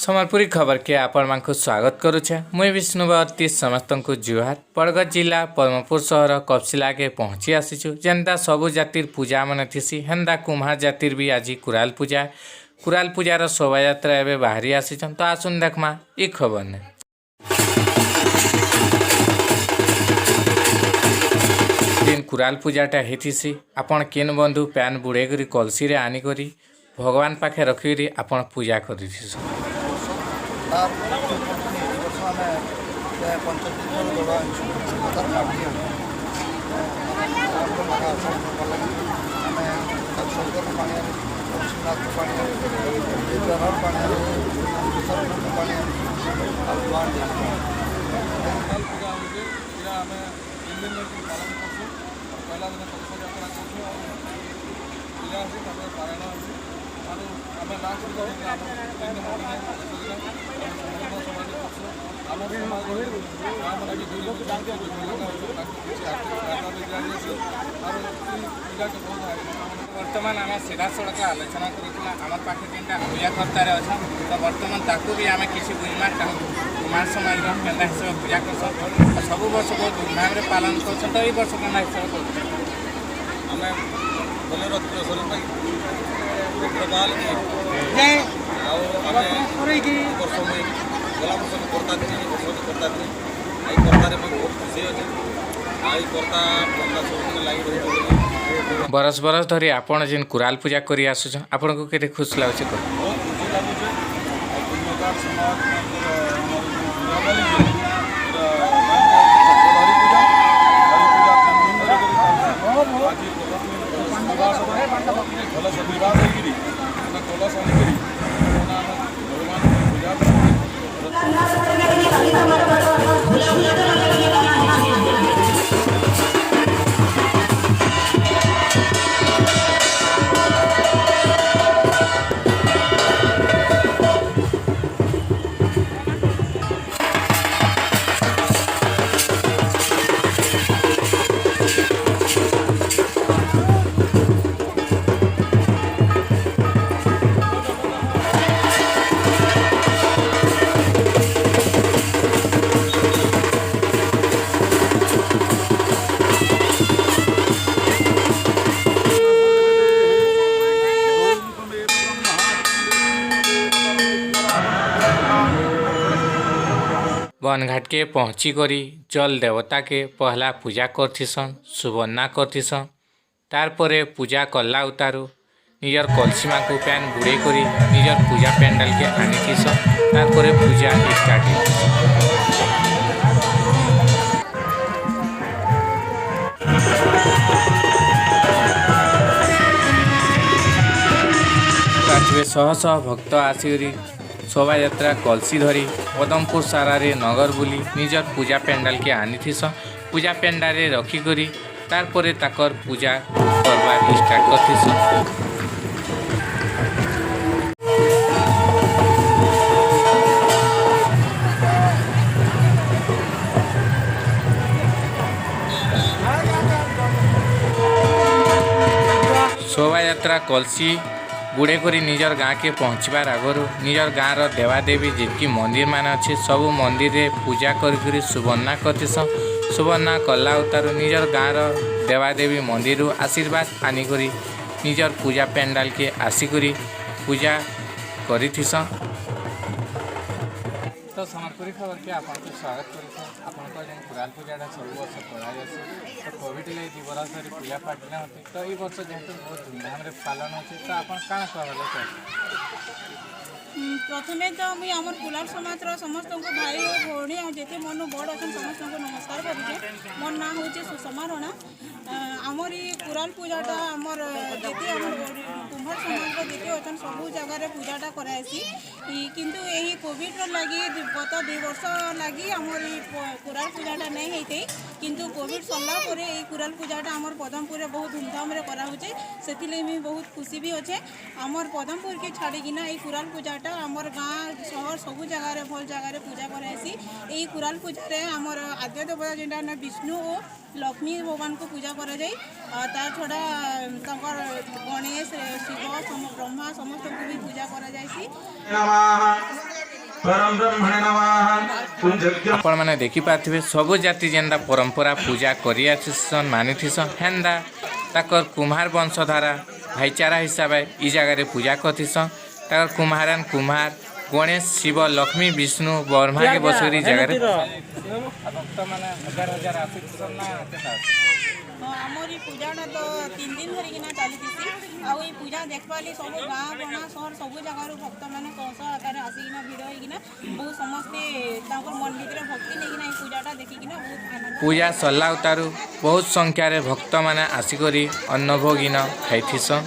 संबलपुरी खबर के आपण मानक स्वागत करुछे। मुई विष्णुवर्ती समस्त को जुहार। बरगढ़ जिला पद्मपुर सहर कपसिला के पहुँची आसीचु। जेनता सबु जातिर पूजा मन थीसी हेन्दा कुम्हार जातिर भी आज कुराल पूजार शोभा यात्रा एवं बाहरी आसीचन। तो आसुन देखमा ई खबर ने दिन कुराल पूजाटा हेथिसी आपण केन बंधु पैन बुड़े करी कलसी रे आनी करी भगवान पाखे रखी आपण पूजा करिथिस। वर्तमान आम सीधा सड़क आलोचना करूँ आम पाखे जेनटा पूजा कर्तार अच्छा तो बर्तमान ताकू भी आम किसी बुझमा चाहूँ कुमार समाज केन्दा हिसाब पूजा कर सब वर्ष बहुत धूमधाम पालन कर वर्ष केन्दा हिसाब बरस बरस धरी आपण जेन कुराल पूजा करी आसुछ आपण को केते खुश लागछ को वन घाट के पहुँची करी जल देवता के पहला पूजा करथिसन सुवर्णा करथिसन तार परे पूजा कला उतारू निजर कलसीमा को पैन बुड़े करी निजर पूजा पेंडाल के आनीथिसन तार परे पूजा स्टार्ट होती शह शह भक्त आसिकरी शोभा यात्रा कलसी धरी पदमपुर सारारे नगर बुली निजर पूजा पेंडाल के आनीथिस पूजा पेंडाल रे रखी करी तार परे ताकर पूजा करवा स्टार्ट करथिस। शोभा यात्रा कलसी गुड़े करी निजर गाँ के पहुँचबार आगु निजर गाँव देवादेवी जितकी मंदिर मान अच्छे सब मंदिर रे पूजा करी सुवर्णा करथिस सुवर्णा कला उतारू निजर गाँव देवादेवी मंदिर आशीर्वाद आनिकरी निजर पूजा पेंडाल के आसिकरी पूजा करिथिस। तो संबलपुरी खबर के आपको स्वागत कर जेन कुराल पूजाटा सब वर्ष कराई तो कोविड लगे 2 वर्ष धरी पूजा पाठ ना होती तो ये वर्ष जेहेतु बहुत धूमधाम पालन होती तो आप कहना प्रथमे तो मुझे आम कुलार समाज समस्त भाई और भौणी जिते मन बड़ अच्छे समस्त नमस्कार करुचे मोर ना हूँ सुषमा रणा आमर कुराल पूजाटा आमर जिते कुम्भार समाज जिते अच्छे सब जगार पूजाटा करासी किंतु यही कोविड लगी गत 2 वर्ष लगी आमर कुराल पूजाटा नहीं होते किंतु कोविड सरला कुराल पूजाटा आमर पदमपुर बहुत धूमधाम कराऊे से बहुत खुशी भी अच्छे आमर पदमपुर के छाड़ीना ये कुराल पूजाटा आमर गाँ सहर सबू जगार भल जगार पूजा करासी यही कुराल पूजा आमर आद्य देवता जेनटा विष्णु और लक्ष्मी भगवान को पूजा करा जाए तार छड़ा गणेश शिव ब्रह्मा समस्त को भी पूजा करा जाए। परम ब्रह्मणे नमः पुंजज्ञ आपण मैंने देखिपारे सबु जाति जेनता परंपरा पूजा करी आसीसन मानिथिसन हेन्दा ताकर कुम्हार वंशधारा भाईचारा हिसाब से इ जगह पूजा करथिसन ताकर कुम्हारन कुम्हार गणेश शिव लक्ष्मी विष्णु ब्रह्मा के बसरी जगह भक्त माने हजार हजार आसीसन ना आमर ये पूजाटा तो 3 दिन धरिकिना चलीसी आई पूजा देखवाली सब गाँ गणा सहर सब जगार भक्त मैंने कौश आकार आसिकिना भिड़ होना बहुत समस्ते मन भर भक्ति नहीं पूजाटा देखिकिना बहुत आनंद पूजा सरला उतारू बहुत संख्यार भक्त माने आसिक अन्नभोगिन खाइथिसन।